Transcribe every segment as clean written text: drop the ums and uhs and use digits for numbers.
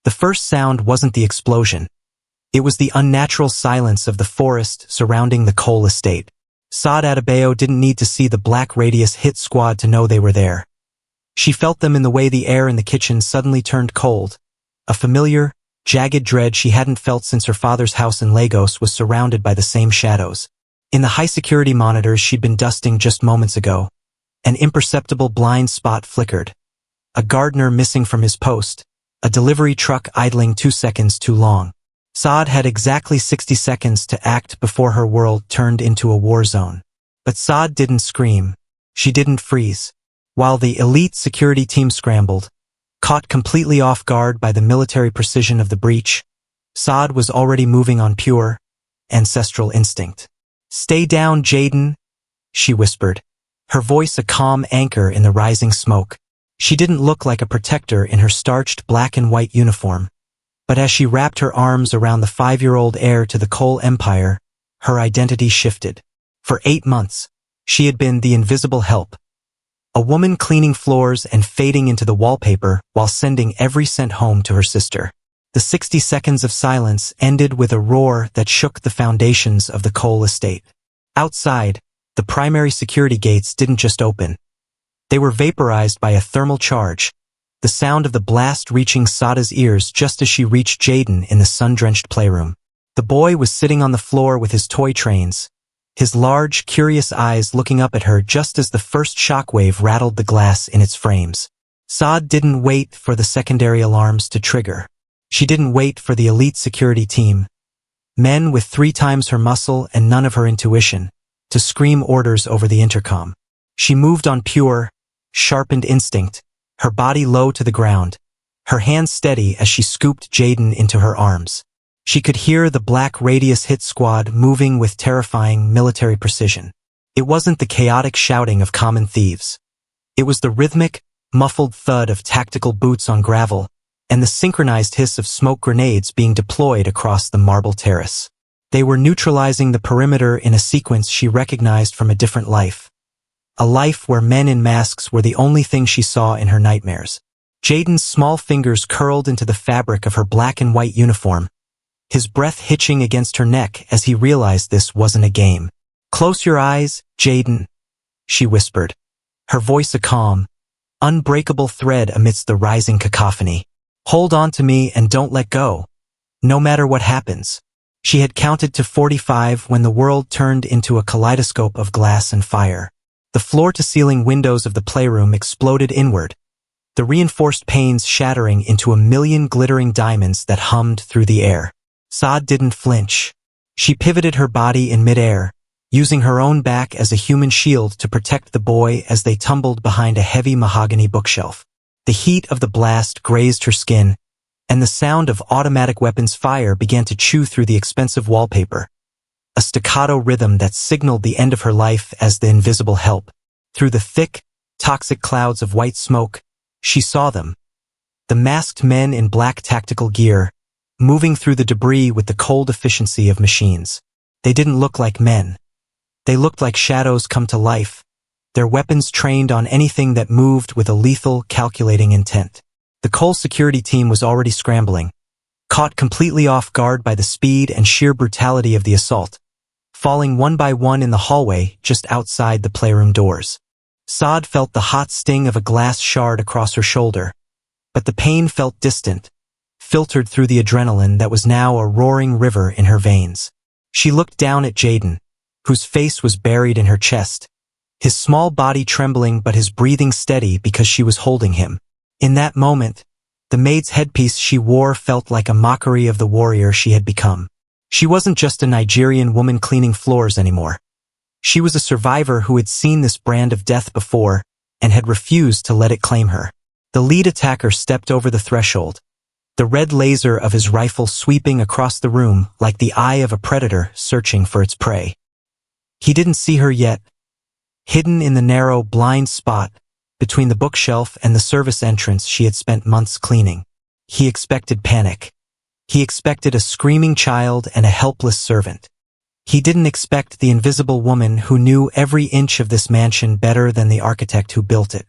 The first sound wasn't the explosion. It was the unnatural silence of the forest surrounding the coal estate. Saad Adebayo didn't need to see the Black Radius hit squad to know they were there. She felt them in the way the air in the kitchen suddenly turned cold. A familiar, jagged dread she hadn't felt since her father's house in Lagos was surrounded by the same shadows. In the high-security monitors she'd been dusting just moments ago, an imperceptible blind spot flickered. A gardener missing from his post, a delivery truck idling 2 seconds too long. Saad had exactly 60 seconds to act before her world turned into a war zone. But Saad didn't scream. She didn't freeze. While the elite security team scrambled, caught completely off guard by the military precision of the breach, Saad was already moving on pure, ancestral instinct. "Stay down, Jaden," she whispered, her voice a calm anchor in the rising smoke. She didn't look like a protector in her starched black and white uniform, but as she wrapped her arms around the 5-year-old heir to the coal empire, her identity shifted. For 8 months, she had been the invisible help, a woman cleaning floors and fading into the wallpaper while sending every cent home to her sister. The 60 seconds of silence ended with a roar that shook the foundations of the coal estate. Outside, the primary security gates didn't just open. They were vaporized by a thermal charge, the sound of the blast reaching Sada's ears just as she reached Jaden in the sun-drenched playroom. The boy was sitting on the floor with his toy trains, his large, curious eyes looking up at her just as the first shockwave rattled the glass in its frames. Saad didn't wait for the secondary alarms to trigger. She didn't wait for the elite security team, men with 3 times her muscle and none of her intuition, to scream orders over the intercom. She moved on pure, sharpened instinct, her body low to the ground, her hands steady as she scooped Jaden into her arms. She could hear the Black Radius hit squad moving with terrifying military precision. It wasn't the chaotic shouting of common thieves. It was the rhythmic, muffled thud of tactical boots on gravel, and the synchronized hiss of smoke grenades being deployed across the marble terrace. They were neutralizing the perimeter in a sequence she recognized from a different life. A life where men in masks were the only thing she saw in her nightmares. Jaden's small fingers curled into the fabric of her black and white uniform, his breath hitching against her neck as he realized this wasn't a game. "Close your eyes, Jaden," she whispered, her voice a calm, unbreakable thread amidst the rising cacophony. "Hold on to me and don't let go, no matter what happens." She had counted to 45 when the world turned into a kaleidoscope of glass and fire. The floor-to-ceiling windows of the playroom exploded inward, the reinforced panes shattering into a million glittering diamonds that hummed through the air. Saad didn't flinch. She pivoted her body in midair, using her own back as a human shield to protect the boy as they tumbled behind a heavy mahogany bookshelf. The heat of the blast grazed her skin, and the sound of automatic weapons fire began to chew through the expensive wallpaper, a staccato rhythm that signaled the end of her life as the invisible help. Through the thick, toxic clouds of white smoke, she saw them. The masked men in black tactical gear, moving through the debris with the cold efficiency of machines. They didn't look like men. They looked like shadows come to life, their weapons trained on anything that moved with a lethal, calculating intent. The coal security team was already scrambling, caught completely off guard by the speed and sheer brutality of the assault, falling one by one in the hallway just outside the playroom doors. Saad felt the hot sting of a glass shard across her shoulder, but the pain felt distant, filtered through the adrenaline that was now a roaring river in her veins. She looked down at Jaden, whose face was buried in her chest, his small body trembling but his breathing steady because she was holding him. In that moment, the maid's headpiece she wore felt like a mockery of the warrior she had become. She wasn't just a Nigerian woman cleaning floors anymore. She was a survivor who had seen this brand of death before and had refused to let it claim her. The lead attacker stepped over the threshold, the red laser of his rifle sweeping across the room like the eye of a predator searching for its prey. He didn't see her yet. Hidden in the narrow, blind spot between the bookshelf and the service entrance she had spent months cleaning. He expected panic. He expected a screaming child and a helpless servant. He didn't expect the invisible woman who knew every inch of this mansion better than the architect who built it.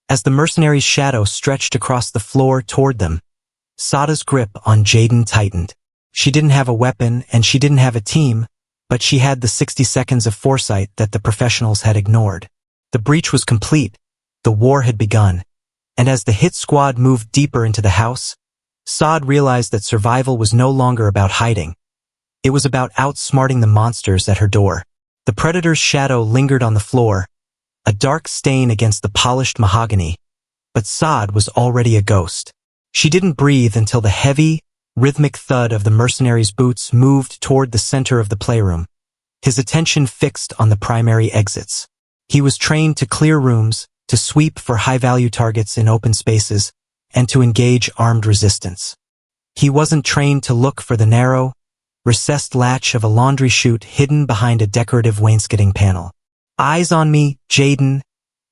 As the mercenary's shadow stretched across the floor toward them, Sada's grip on Jaden tightened. She didn't have a weapon and she didn't have a team, but she had the 60 seconds of foresight that the professionals had ignored. The breach was complete. The war had begun. And as the hit squad moved deeper into the house, Saad realized that survival was no longer about hiding. It was about outsmarting the monsters at her door. The predator's shadow lingered on the floor, a dark stain against the polished mahogany, but Saad was already a ghost. She didn't breathe until the heavy, rhythmic thud of the mercenary's boots moved toward the center of the playroom, his attention fixed on the primary exits. He was trained to clear rooms, to sweep for high-value targets in open spaces, and to engage armed resistance. He wasn't trained to look for the narrow, recessed latch of a laundry chute hidden behind a decorative wainscoting panel. "Eyes on me, Jaden,"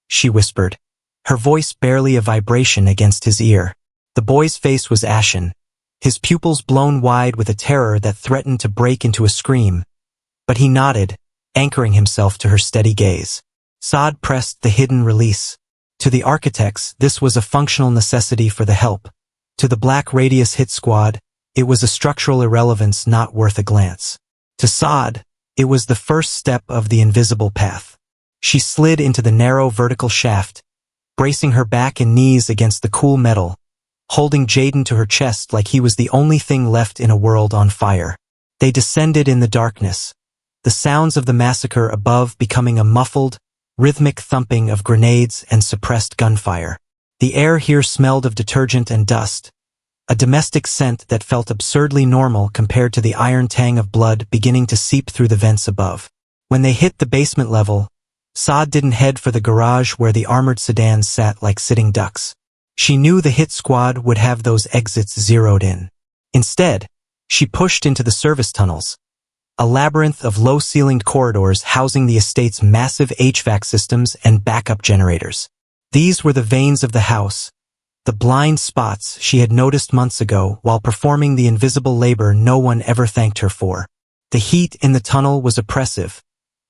she whispered, her voice barely a vibration against his ear. The boy's face was ashen, his pupils blown wide with a terror that threatened to break into a scream, but he nodded, anchoring himself to her steady gaze. Saad pressed the hidden release. To the architects, this was a functional necessity for the help. To the Black Radius hit squad, it was a structural irrelevance not worth a glance. To Saad, it was the first step of the invisible path. She slid into the narrow vertical shaft, bracing her back and knees against the cool metal, holding Jaden to her chest like he was the only thing left in a world on fire. They descended in the darkness, the sounds of the massacre above becoming a muffled, rhythmic thumping of grenades and suppressed gunfire. The air here smelled of detergent and dust, a domestic scent that felt absurdly normal compared to the iron tang of blood beginning to seep through the vents above. When they hit the basement level, Saad didn't head for the garage where the armored sedans sat like sitting ducks. She knew the hit squad would have those exits zeroed in. Instead, she pushed into the service tunnels, a labyrinth of low-ceilinged corridors housing the estate's massive HVAC systems and backup generators. These were the veins of the house, the blind spots she had noticed months ago while performing the invisible labor no one ever thanked her for. The heat in the tunnel was oppressive,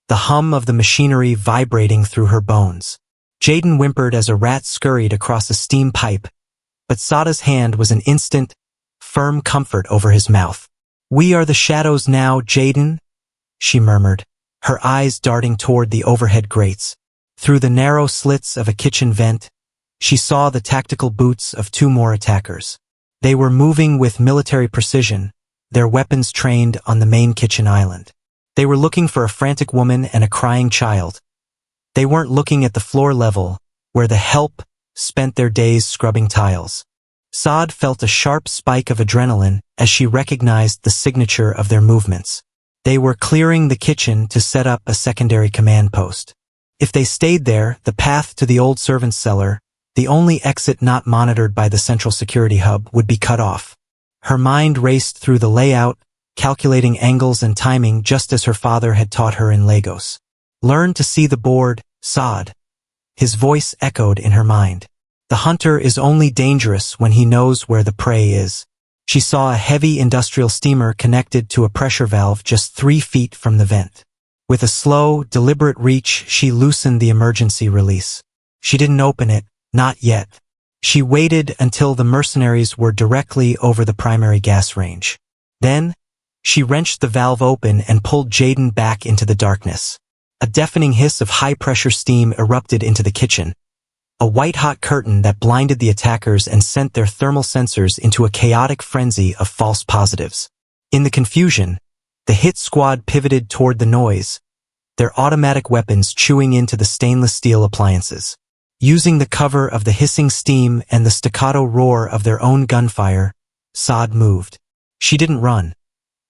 the hum of the machinery vibrating through her bones. Jaden whimpered as a rat scurried across a steam pipe, but Sada's hand was an instant, firm comfort over his mouth. "We are the shadows now, Jaden," she murmured, her eyes darting toward the overhead grates. Through the narrow slits of a kitchen vent, she saw the tactical boots of two more attackers. They were moving with military precision, their weapons trained on the main kitchen island. They were looking for a frantic woman and a crying child. They weren't looking at the floor level, where the help spent their days scrubbing tiles. Saad felt a sharp spike of adrenaline as she recognized the signature of their movements. They were clearing the kitchen to set up a secondary command post. If they stayed there, the path to the old servants' cellar, the only exit not monitored by the central security hub, would be cut off. Her mind raced through the layout, calculating angles and timing just as her father had taught her in Lagos. "Learn to see the board, Saad." His voice echoed in her mind. "The hunter is only dangerous when he knows where the prey is." She saw a heavy industrial steamer connected to a pressure valve just 3 feet from the vent. With a slow, deliberate reach, she loosened the emergency release. She didn't open it, not yet. She waited until the mercenaries were directly over the primary gas range. Then, she wrenched the valve open and pulled Jaden back into the darkness. A deafening hiss of high-pressure steam erupted into the kitchen, a white-hot curtain that blinded the attackers and sent their thermal sensors into a chaotic frenzy of false positives. In the confusion, the hit squad pivoted toward the noise, their automatic weapons chewing into the stainless steel appliances. Using the cover of the hissing steam and the staccato roar of their own gunfire, Saad moved. She didn't run.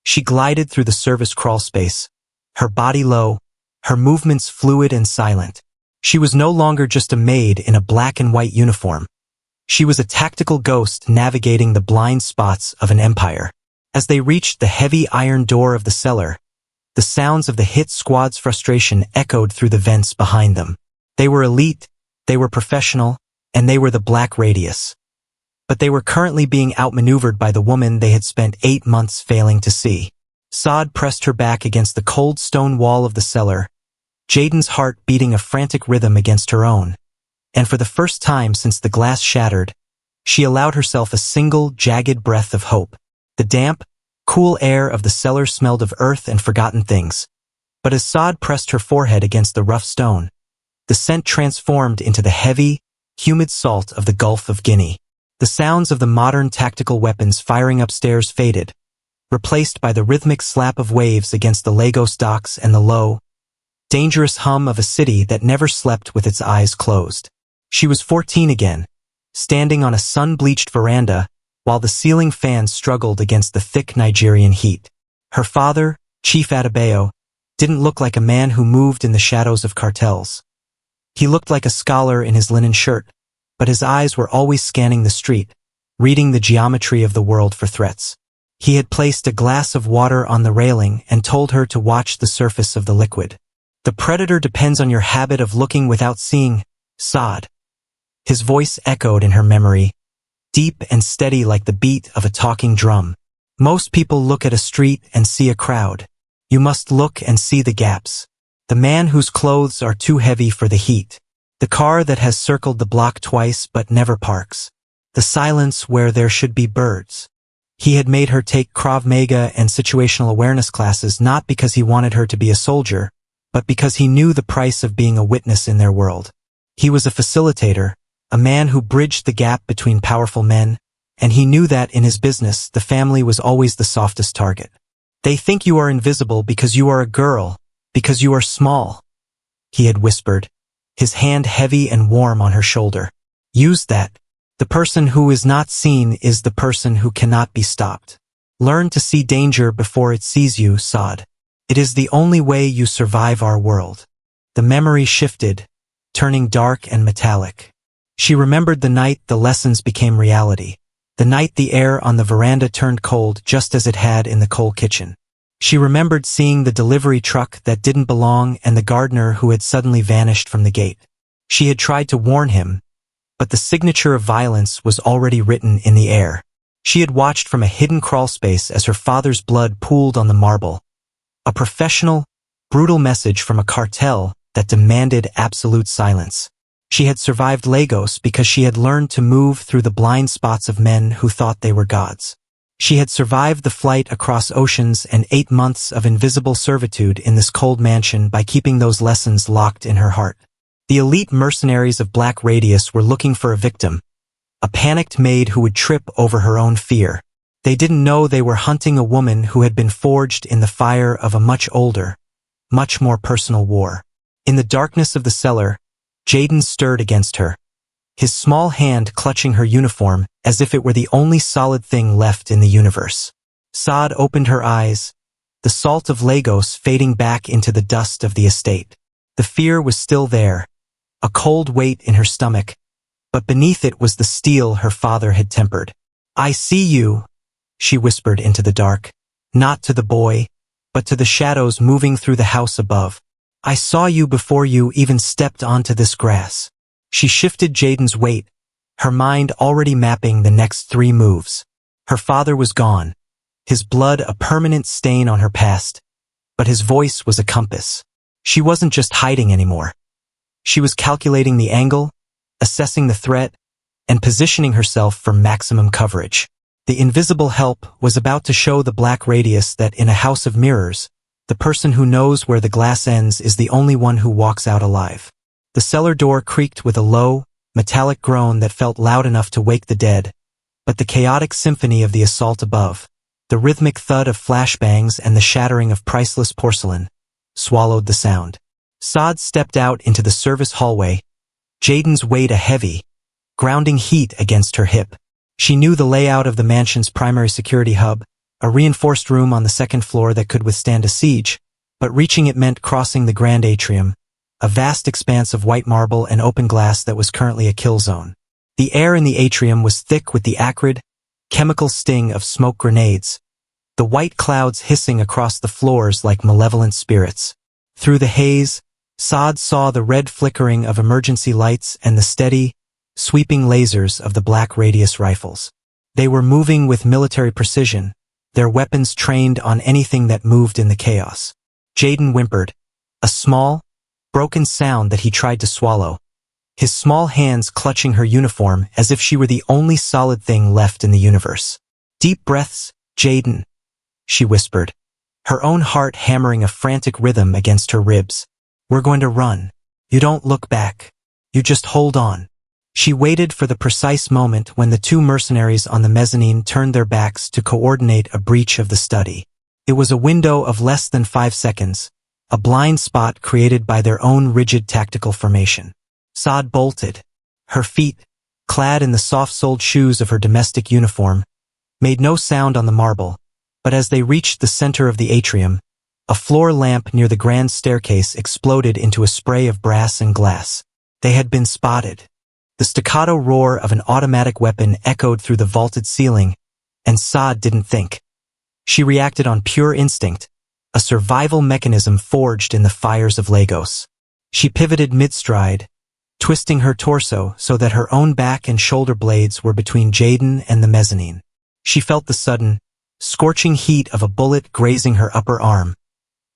She glided through the service crawl space, her body low, her movements fluid and silent. She was no longer just a maid in a black and white uniform. She was a tactical ghost navigating the blind spots of an empire. As they reached the heavy iron door of the cellar, the sounds of the hit squad's frustration echoed through the vents behind them. They were elite, they were professional, and they were the Black Radius. But they were currently being outmaneuvered by the woman they had spent 8 months failing to see. Saad pressed her back against the cold stone wall of the cellar, Jaden's heart beating a frantic rhythm against her own. And for the first time since the glass shattered, She allowed herself a single, jagged breath of hope. The damp, cool air of the cellar smelled of earth and forgotten things. But as Saad pressed her forehead against the rough stone, the scent transformed into the heavy, humid salt of the Gulf of Guinea. The sounds of the modern tactical weapons firing upstairs faded, replaced by the rhythmic slap of waves against the Lagos docks and the low, dangerous hum of a city that never slept with its eyes closed. She was 14 again, standing on a sun-bleached veranda while the ceiling fan struggled against the thick Nigerian heat. Her father, Chief Adebayo, didn't look like a man who moved in the shadows of cartels. He looked like a scholar in his linen shirt, but his eyes were always scanning the street, reading the geometry of the world for threats. He had placed a glass of water on the railing and told her to watch the surface of the liquid. The predator depends on your habit of looking without seeing, Saad. His voice echoed in her memory, deep and steady like the beat of a talking drum. Most people look at a street and see a crowd. You must look and see the gaps. The man whose clothes are too heavy for the heat. The car that has circled the block twice but never parks. The silence where there should be birds. He had made her take Krav Maga and situational awareness classes not because he wanted her to be a soldier, but because he knew the price of being a witness in their world. He was a facilitator, a man who bridged the gap between powerful men, and he knew that in his business the family was always the softest target. They think you are invisible because you are a girl, because you are small, he had whispered, his hand heavy and warm on her shoulder. Use that. The person who is not seen is the person who cannot be stopped. Learn to see danger before it sees you, Saad. It is the only way you survive our world. The memory shifted, turning dark and metallic. She remembered the night the lessons became reality. The night the air on the veranda turned cold just as it had in the coal kitchen. She remembered seeing the delivery truck that didn't belong and the gardener who had suddenly vanished from the gate. She had tried to warn him, but the signature of violence was already written in the air. She had watched from a hidden crawlspace as her father's blood pooled on the marble. A professional, brutal message from a cartel that demanded absolute silence. She had survived Lagos because she had learned to move through the blind spots of men who thought they were gods. She had survived the flight across oceans and 8 months of invisible servitude in this cold mansion by keeping those lessons locked in her heart. The elite mercenaries of Black Radius were looking for a victim, a panicked maid who would trip over her own fear. They didn't know they were hunting a woman who had been forged in the fire of a much older, much more personal war. In the darkness of the cellar, Jaden stirred against her, his small hand clutching her uniform as if it were the only solid thing left in the universe. Saad opened her eyes, the salt of Lagos fading back into the dust of the estate. The fear was still there, a cold weight in her stomach, but beneath it was the steel her father had tempered. "I see you," she whispered into the dark, not to the boy, but to the shadows moving through the house above. "I saw you before you even stepped onto this grass." She shifted Jaden's weight, her mind already mapping the next 3 moves. Her father was gone, his blood a permanent stain on her past, but his voice was a compass. She wasn't just hiding anymore. She was calculating the angle, assessing the threat, and positioning herself for maximum coverage. The invisible help was about to show the Black Radius that in a house of mirrors, the person who knows where the glass ends is the only one who walks out alive. The cellar door creaked with a low, metallic groan that felt loud enough to wake the dead, but the chaotic symphony of the assault above, the rhythmic thud of flashbangs and the shattering of priceless porcelain, swallowed the sound. Saad stepped out into the service hallway, Jaden's weight a heavy, grounding heat against her hip. She knew the layout of the mansion's primary security hub, a reinforced room on the 2nd floor that could withstand a siege, but reaching it meant crossing the grand atrium, a vast expanse of white marble and open glass that was currently a kill zone. The air in the atrium was thick with the acrid, chemical sting of smoke grenades, the white clouds hissing across the floors like malevolent spirits. Through the haze, Saad saw the red flickering of emergency lights and the steady, sweeping lasers of the Black Radius rifles. They were moving with military precision, their weapons trained on anything that moved in the chaos. Jaden whimpered, a small, broken sound that he tried to swallow, his small hands clutching her uniform as if she were the only solid thing left in the universe. "Deep breaths, Jaden," she whispered, her own heart hammering a frantic rhythm against her ribs. "We're going to run. You don't look back. You just hold on." She waited for the precise moment when the two mercenaries on the mezzanine turned their backs to coordinate a breach of the study. It was a window of less than 5 seconds, a blind spot created by their own rigid tactical formation. Saad bolted. Her feet, clad in the soft-soled shoes of her domestic uniform, made no sound on the marble, but as they reached the center of the atrium, a floor lamp near the grand staircase exploded into a spray of brass and glass. They had been spotted. The staccato roar of an automatic weapon echoed through the vaulted ceiling, and Saad didn't think. She reacted on pure instinct, a survival mechanism forged in the fires of Lagos. She pivoted mid-stride, twisting her torso so that her own back and shoulder blades were between Jaden and the mezzanine. She felt the sudden, scorching heat of a bullet grazing her upper arm,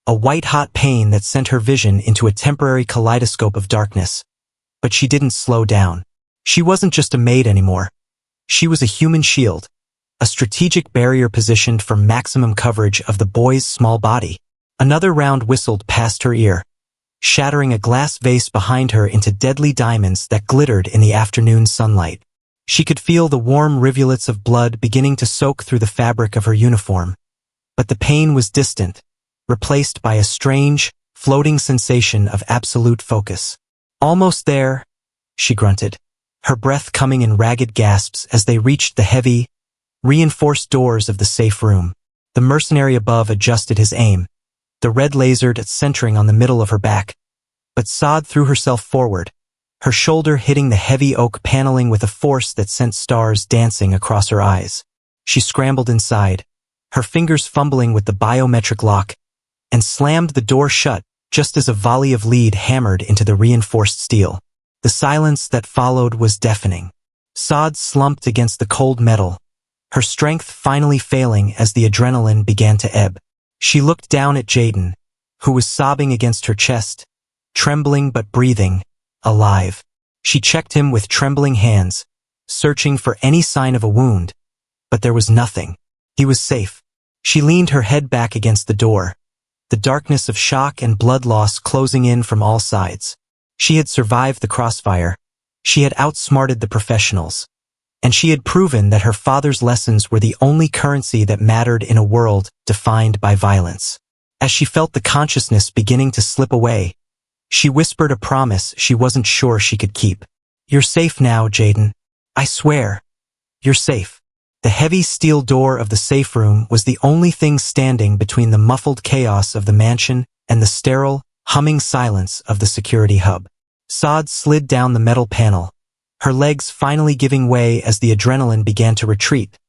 a white-hot pain that sent her vision into a temporary kaleidoscope of darkness. But she didn't slow down. She wasn't just a maid anymore. She was a human shield, a strategic barrier positioned for maximum coverage of the boy's small body. Another round whistled past her ear, shattering a glass vase behind her into deadly diamonds that glittered in the afternoon sunlight. She could feel the warm rivulets of blood beginning to soak through the fabric of her uniform, but the pain was distant, replaced by a strange, floating sensation of absolute focus. "Almost there," she grunted, her breath coming in ragged gasps as they reached the heavy, reinforced doors of the safe room. The mercenary above adjusted his aim, the red lasered centering on the middle of her back, but Saad threw herself forward, her shoulder hitting the heavy oak paneling with a force that sent stars dancing across her eyes. She scrambled inside, her fingers fumbling with the biometric lock, and slammed the door shut just as a volley of lead hammered into the reinforced steel. The silence that followed was deafening. Saad slumped against the cold metal, her strength finally failing as the adrenaline began to ebb. She looked down at Jaden, who was sobbing against her chest, trembling but breathing, alive. She checked him with trembling hands, searching for any sign of a wound, but there was nothing. He was safe. She leaned her head back against the door, the darkness of shock and blood loss closing in from all sides. She had survived the crossfire. She had outsmarted the professionals. And she had proven that her father's lessons were the only currency that mattered in a world defined by violence. As she felt the consciousness beginning to slip away, she whispered a promise she wasn't sure she could keep. "You're safe now, Jaden. I swear. You're safe." The heavy steel door of the safe room was the only thing standing between the muffled chaos of the mansion and the sterile, humming silence of the security hub. Saad slid down the metal panel, her legs finally giving way as the adrenaline began to retreat,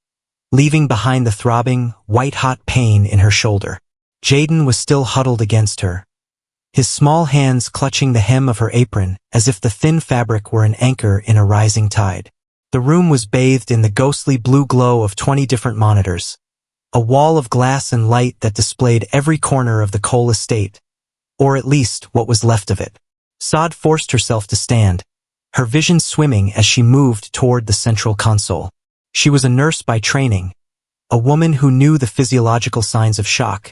leaving behind the throbbing, white-hot pain in her shoulder. Jaden was still huddled against her, his small hands clutching the hem of her apron as if the thin fabric were an anchor in a rising tide. The room was bathed in the ghostly blue glow of 20 different monitors, a wall of glass and light that displayed every corner of the Cole estate, or at least what was left of it. Saad forced herself to stand, her vision swimming as she moved toward the central console. She was a nurse by training, a woman who knew the physiological signs of shock,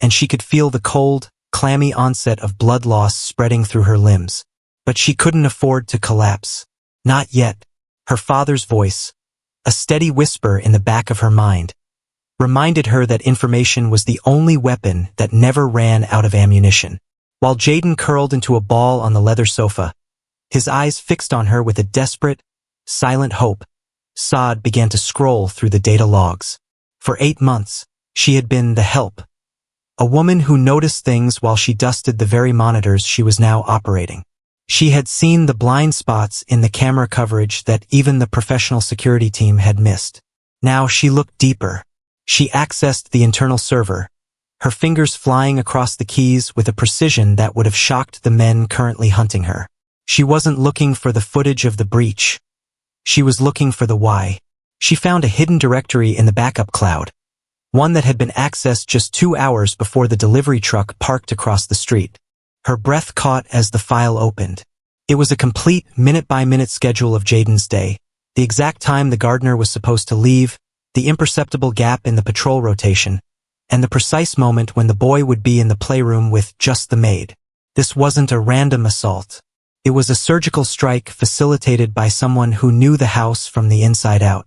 and she could feel the cold, clammy onset of blood loss spreading through her limbs. But she couldn't afford to collapse. Not yet. Her father's voice, a steady whisper in the back of her mind, reminded her that information was the only weapon that never ran out of ammunition. While Jaden curled into a ball on the leather sofa, his eyes fixed on her with a desperate, silent hope, Saad began to scroll through the data logs. For 8 months, she had been the help, a woman who noticed things while she dusted the very monitors she was now operating. She had seen the blind spots in the camera coverage that even the professional security team had missed. Now she looked deeper. She accessed the internal server, her fingers flying across the keys with a precision that would have shocked the men currently hunting her. She wasn't looking for the footage of the breach. She was looking for the why. She found a hidden directory in the backup cloud, one that had been accessed just 2 hours before the delivery truck parked across the street. Her breath caught as the file opened. It was a complete minute-by-minute schedule of Jaden's day, the exact time the gardener was supposed to leave, the imperceptible gap in the patrol rotation, and the precise moment when the boy would be in the playroom with just the maid. This wasn't a random assault. It was a surgical strike facilitated by someone who knew the house from the inside out.